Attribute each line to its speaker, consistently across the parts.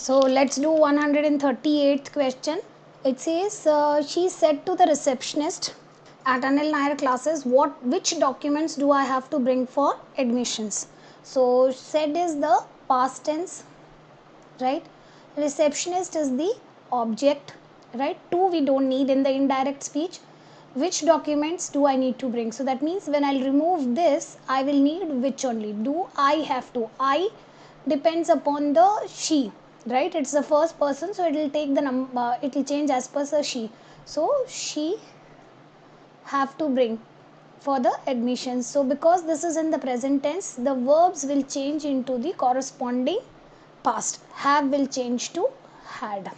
Speaker 1: So let's do 138th question. It says she said to the receptionist at Anil Nair classes, which documents do I have to bring for admissions? So said is the past tense, right? Receptionist is the object, right? Two we don't need in the indirect speech. Which documents do I need to bring? So that means when I'll remove this, I will need which only. Do I have to? I depends upon the she, right? It's the first person, so it will take the number, it will change as per the she. So she have to bring for the admissions. So because this is in the present tense, the verbs will change into the corresponding past. Have will change to had,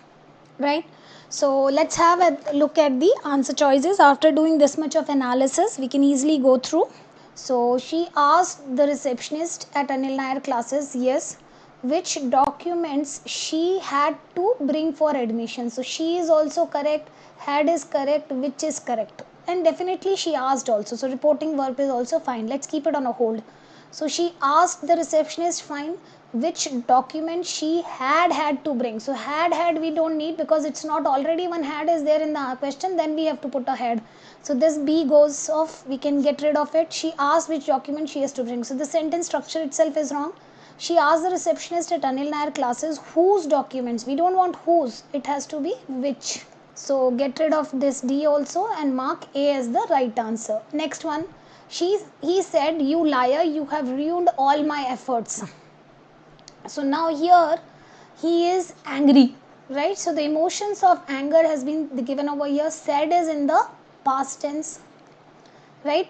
Speaker 1: right? So let's have a look at the answer choices. After doing this much of analysis, we can easily go through. So she asked the receptionist at Anil Nair classes, yes, which documents she had to bring for admission. So she is also correct, had is correct, which is correct. And definitely she asked also. So reporting verb is also fine. Let's keep it on a hold. So she asked the receptionist, fine, which document she had to bring. So had we don't need because it's not already one had is there in the question, then we have to put a had. So this B goes off, we can get rid of it. She asked which document she has to bring. So the sentence structure itself is wrong. She asked the receptionist at Anil Nair classes whose documents. We don't want whose, it has to be which. So get rid of this D also and mark A as the right answer. Next one, he said, you liar, you have ruined all my efforts. So now here he is angry, right? So the emotions of anger has been given over here. Said is in the past tense, right?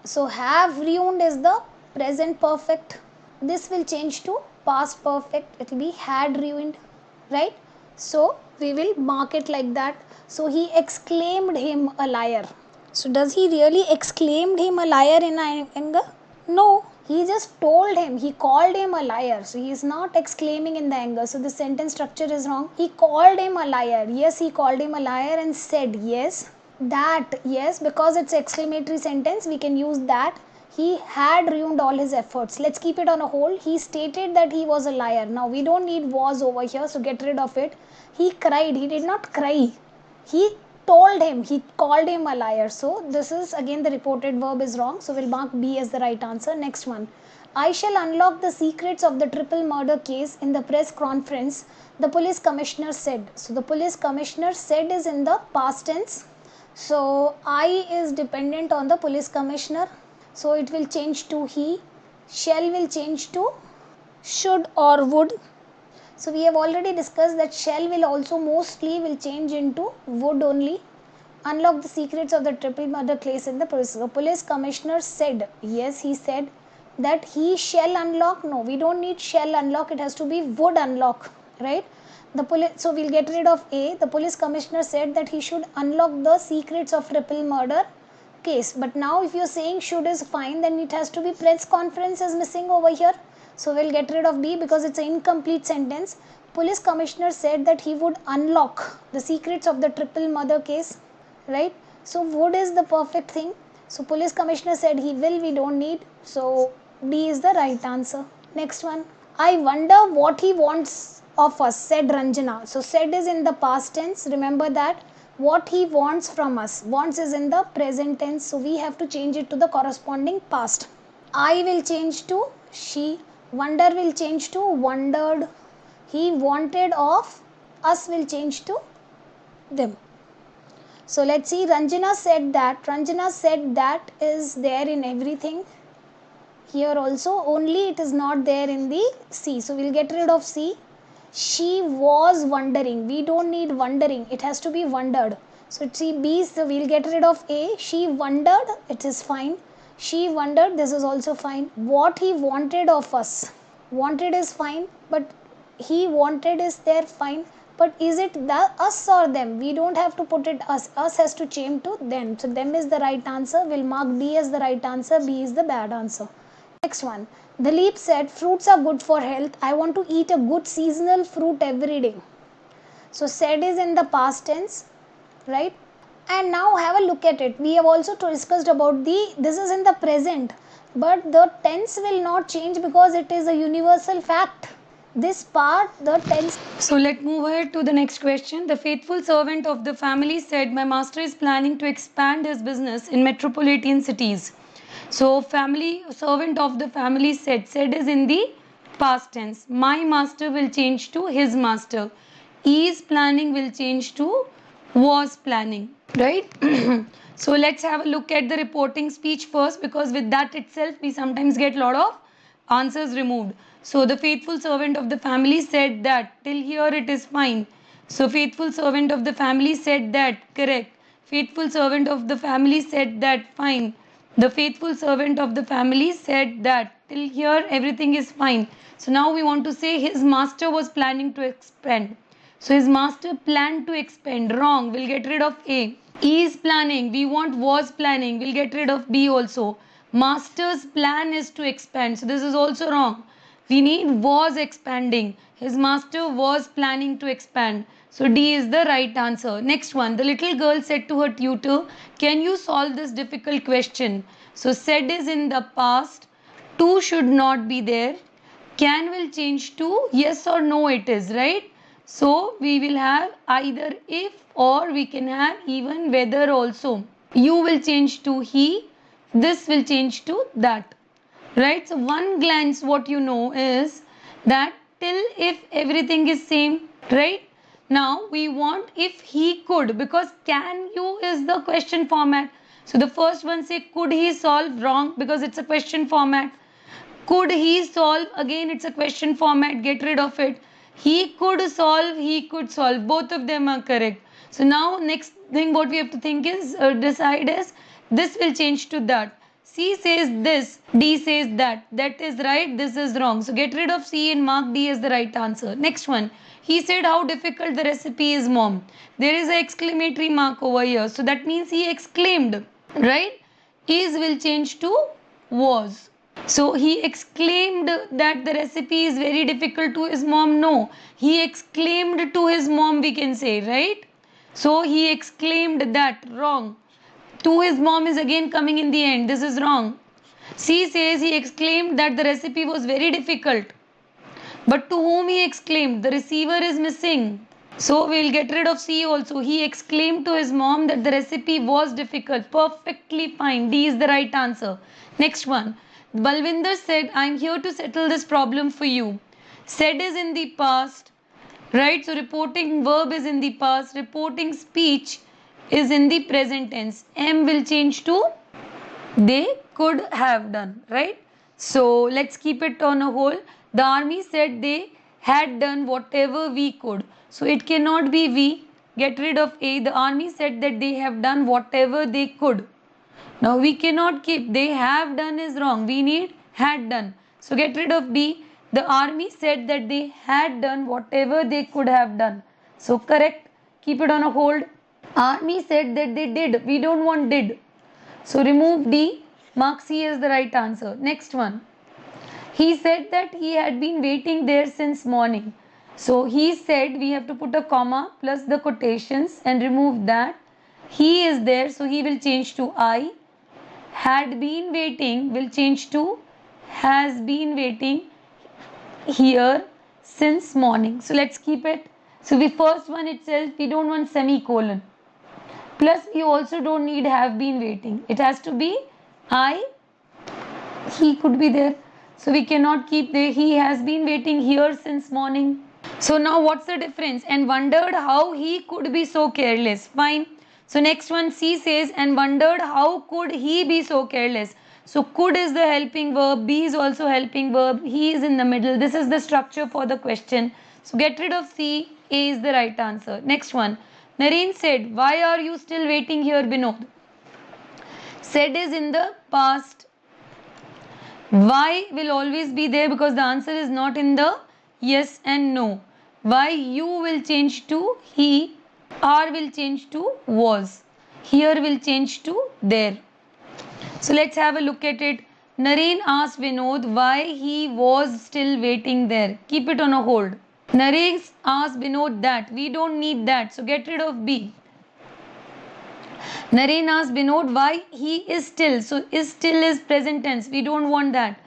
Speaker 1: So have ruined is the present perfect. This will change to past perfect. It will be had ruined, right? So we will mark it like that. So he exclaimed him a liar. So does he really exclaimed him a liar in anger? No, he just told him, he called him a liar. So he is not exclaiming in the anger. So the sentence structure is wrong. He called him a liar. Yes, he called him a liar and said, yes, that, yes, because it's exclamatory sentence, we can use that. He had ruined all his efforts. Let's keep it on a hold. He stated that he was a liar. Now we don't need was over here, so get rid of it. He cried. He did not cry. He told him, he called him a liar. So this is again the reported verb is wrong. So we'll mark B as the right answer. Next one. I shall unlock the secrets of the triple murder case in the press conference, the police commissioner said. So the police commissioner said is in the past tense. So I is dependent on the police commissioner. So it will change to he. Shall will change to should or would. So we have already discussed that shall will also mostly will change into would only. Unlock the secrets of the triple murder case in the police. The police commissioner said, yes, he said that he shall unlock. No, we don't need shall unlock. It has to be would unlock, right? So we'll get rid of A. The police commissioner said that he should unlock the secrets of triple murder case. But now if you're saying should is fine, then it has to be press conference is missing over here. So we'll get rid of B because it's an incomplete sentence. Police commissioner said that he would unlock the secrets of the triple murder case, right? So would is the perfect thing. So police commissioner said he will, we don't need. So D is the right answer. Next one. I wonder what he wants of us, said Ranjana. So said is in the past tense. Remember that. What he wants from us. Wants is in the present tense. So we have to change it to the corresponding past. I will change to she. Wonder will change to wondered. He wanted of us will change to them. So let's see. Ranjana said that. Ranjana said that is there in everything. Here also only it is not there in the C. So we'll get rid of C. She was wondering. We don't need wondering. It has to be wondered. So it's B. So we'll get rid of A. She wondered. It is fine. She wondered. This is also fine. What he wanted of us. Wanted is fine. But he wanted is there fine. But is it the us or them? We don't have to put it us. Us has to change to them. So them is the right answer. We'll mark D as the right answer. B is the bad answer. Next one. Dilip said, fruits are good for health. I want to eat a good seasonal fruit every day. So said is in the past tense, right? And now have a look at it. We have also discussed about this is in the present. But the tense will not change because it is a universal fact. this part, the tense.
Speaker 2: So let's move ahead to the next question. The faithful servant of the family said, my master is planning to expand his business in metropolitan cities. So family servant of the family said is in the past tense. My master will change to his master. Is planning will change to was planning, right? So let's have a look at the reporting speech first, because with that itself we sometimes get a lot of answers removed. So the faithful servant of the family said that, till here it is fine. So faithful servant of the family said that, correct. Faithful servant of the family said that, fine. The faithful servant of the family said that, till here everything is fine. So now we want to say his master was planning to expand. So his master planned to expand, wrong, we'll get rid of A. Is planning, we want was planning, we'll get rid of B also. Master's plan is to expand, so this is also wrong. We need was expanding. His master was planning to expand. So D is the right answer. Next one, the little girl said to her tutor, can you solve this difficult question? So said is in the past, to should not be there. Can will change to yes or no it is, right? So we will have either if, or we can have even whether also. You will change to he, this will change to that, right? So one glance what you know is that till if everything is same, right? Now we want if he could, because can you is the question format. So the first one say could he solve, wrong, because it's a question format. Could he solve, again it's a question format, get rid of it. He could solve, he could solve, both of them are correct. So now next thing what we have to think is decide is this will change to that. C says this, D says that. That is right, this is wrong. So get rid of C and mark D as the right answer. Next one. He said how difficult the recipe is, mom. There is an exclamatory mark over here. So that means he exclaimed, right? Is will change to was. So he exclaimed that the recipe is very difficult to his mom. No, he exclaimed to his mom, we can say, right? So he exclaimed that, wrong. To his mom is again coming in the end. This is wrong. C says he exclaimed that the recipe was very difficult. But to whom he exclaimed? The receiver is missing. So we'll get rid of C also. He exclaimed to his mom that the recipe was difficult. Perfectly fine. D is the right answer. Next one. Balvinder said, I'm here to settle this problem for you. Said is in the past. Right? So reporting verb is in the past. Reporting speech is in the present tense. M will change to they could have done, right? So let's keep it on a whole. The army said they had done whatever we could. So it cannot be we. Get rid of A. The army said that they have done whatever they could. Now we cannot keep they have done is wrong. We need had done. So get rid of B. The army said that they had done whatever they could have done. So correct. Keep it on a hold. Army said that they did. We don't want did. So remove D. Mark C is the right answer. Next one. He said that he had been waiting there since morning. So he said we have to put a comma plus the quotations and remove that. He is there, so he will change to I. Had been waiting will change to has been waiting here since morning. So let's keep it. So the first one itself, we don't want semicolon. Plus we also don't need have been waiting. It has to be I. He could be there. So we cannot keep there. He has been waiting here since morning. So now what's the difference? And wondered how he could be so careless. Fine. So next one C says and wondered how could he be so careless. So could is the helping verb. B is also helping verb. He is in the middle. This is the structure for the question. So get rid of C. A is the right answer. Next one. Nareen said, why are you still waiting here, Binod? Said is in the past. Why will always be there because the answer is not in the yes and no. Why you will change to he. Are will change to was. Here will change to there. So let's have a look at it. Nareen asked Vinod why he was still waiting there. Keep it on a hold. Nareen asked Vinod that. We don't need that. So get rid of B. Nareen asked Vinod why he is still. So is still is present tense. We don't want that.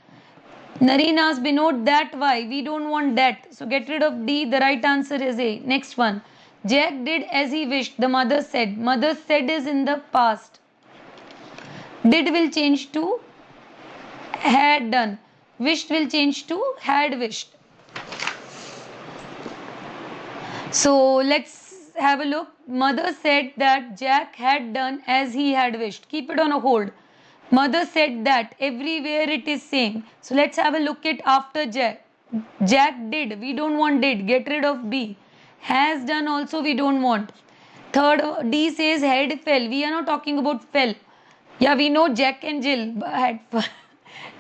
Speaker 2: Nareen asked Binod that why? We don't want that. So get rid of D. The right answer is A. Next one. Jack did as he wished. The mother said. Mother said is in the past. Did will change to had done. Wished will change to had wished. So let's have a look. Mother said that Jack had done as he had wished. Keep it on a hold. Mother said that. Everywhere it is same. So let's have a look at after Jack. Jack did. We don't want did. Get rid of B. Has done also we don't want. Third, D says had fell. We are not talking about fell. Yeah, we know Jack and Jill had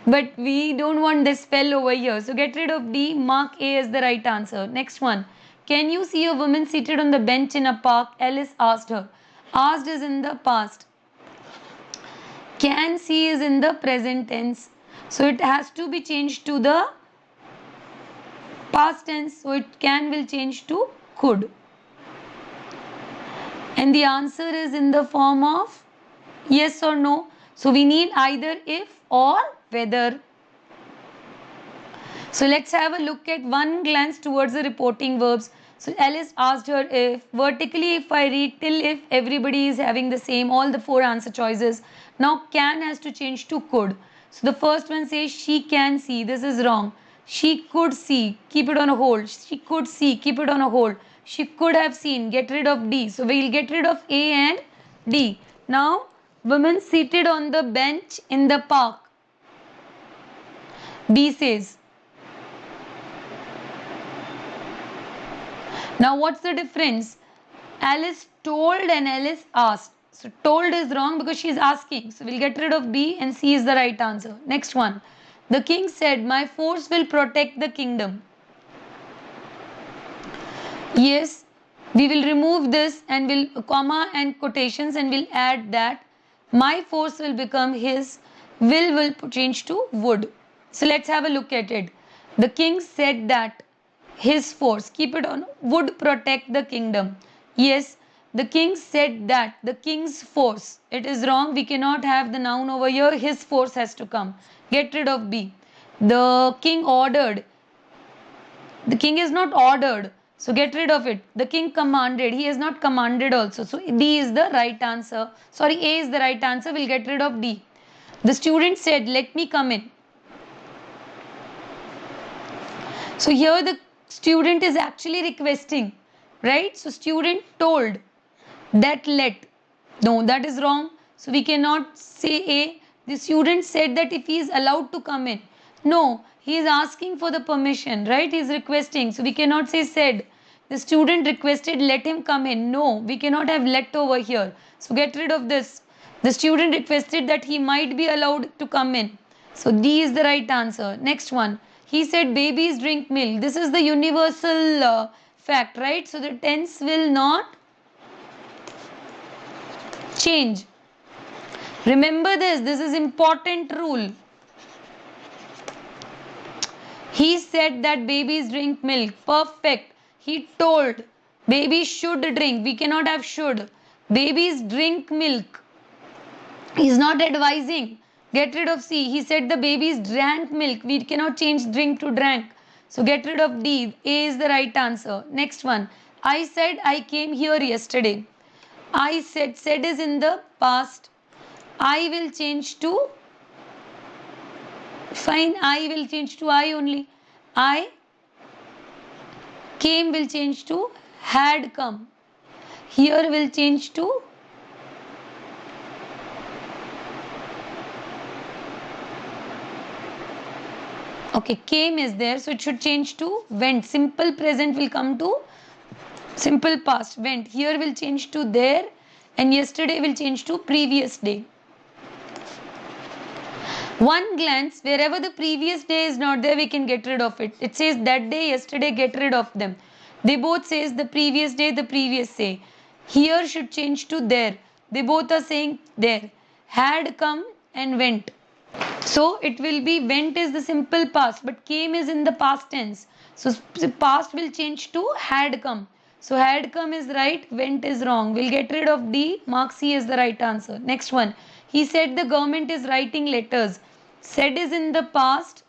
Speaker 2: but we don't want this fell over here. So get rid of D. Mark A as the right answer. Next one. Can you see a woman seated on the bench in a park? Alice asked her. Asked is in the past. Can see is in the present tense. So it has to be changed to the past tense. So it can will change to could. And the answer is in the form of yes or no. So we need either if or whether. So let's have a look at one glance towards the reporting verbs. So Alice asked her if. Vertically, if I read till if, everybody is having the same, all the four answer choices. Now can has to change to could. So the first one says she can see. This is wrong. She could see. Keep it on a hold. She could see. Keep it on a hold. She could have seen. Get rid of D. So we'll get rid of A and D. Now women seated on the bench in the park. B says. Now what's the difference? Alice told and Alice asked. So told is wrong because she's asking. So we'll get rid of B and C is the right answer. Next one. The king said, my force will protect the kingdom. Yes, we will remove this and will comma and quotations and we'll add that. My force will become his. Will change to would. So let's have a look at it. The king said that his force, keep it on, would protect the kingdom. Yes, the king said that the king's force. It is wrong. We cannot have the noun over here. His force has to come. Get rid of B. The king ordered. The king is not ordered. So get rid of it. The king commanded. He is not commanded also. So D is the right answer. Sorry, A is the right answer. We'll get rid of D. The student said, let me come in. So here the student is actually requesting, right? So student told that let. No, that is wrong. So we cannot say A. The student said that if he is allowed to come in. No, he is asking for the permission, right? He is requesting. So we cannot say said. The student requested let him come in. No, we cannot have let over here. So get rid of this. The student requested that he might be allowed to come in. So D is the right answer. Next one. He said babies drink milk. This is the universal fact, right? So the tense will not change. Remember this. This is important rule. He said that babies drink milk. Perfect. He told babies should drink. We cannot have should. Babies drink milk. He's not advising. Get rid of C. He said the babies drank milk. We cannot change drink to drank. So get rid of D. A is the right answer. Next one. I said I came here yesterday. I said is in the past. I will change to. Fine. I will change to I only. I came will change to had come. Here will change to okay, came is there, so it should change to went. Simple present will come to simple past, went. Here will change to there and yesterday will change to previous day. One glance, wherever the previous day is not there, we can get rid of it. It says that day, yesterday, get rid of them. They both says the previous day, the previous day. Here should change to there. They both are saying there. Had come and went. So it will be went is the simple past, but came is in the past tense. So past will change to had come. So had come is right, went is wrong. We'll get rid of D. Mark C is the right answer. Next one. He said the government is writing letters. Said is in the past.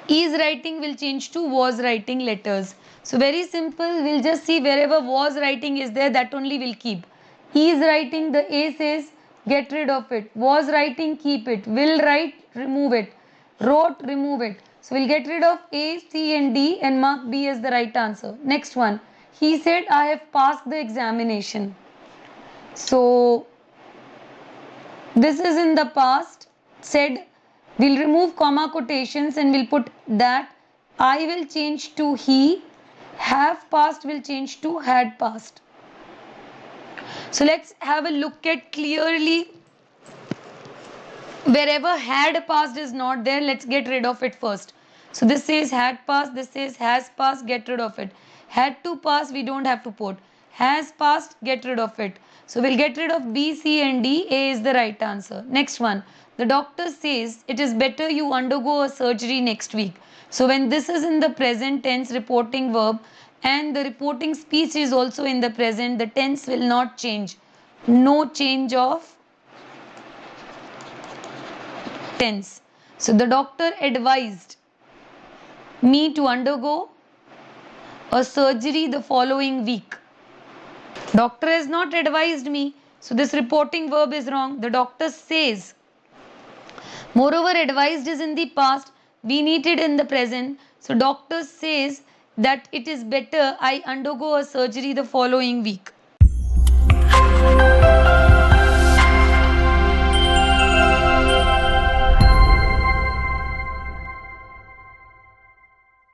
Speaker 2: Is writing will change to was writing letters. So very simple, we'll just see wherever was writing is there, that only will keep. Is writing, the A says get rid of it. Was writing, keep it. Will write, remove it. Wrote, remove it. So we'll get rid of A, C and D and mark B as the right answer. Next one, he said I have passed the examination. So this is in the past. Said, we'll remove comma quotations and we'll put that. I will change to he. Have passed will change to had passed. So let's have a look at clearly. Wherever had passed is not there, let's get rid of it first. So this says had passed, this says has passed, get rid of it. Had to pass, we don't have to put. Has passed, get rid of it. So we'll get rid of B, C and D. A is the right answer. Next one. The doctor says it is better you undergo a surgery next week. So when this is in the present tense reporting verb and the reporting speech is also in the present, the tense will not change. No change of tense. So the doctor advised me to undergo a surgery the following week. Doctor has not advised me. So this reporting verb is wrong. The doctor says. Moreover, advised is in the past. We need it in the present. So doctor says that it is better I undergo a surgery the following week.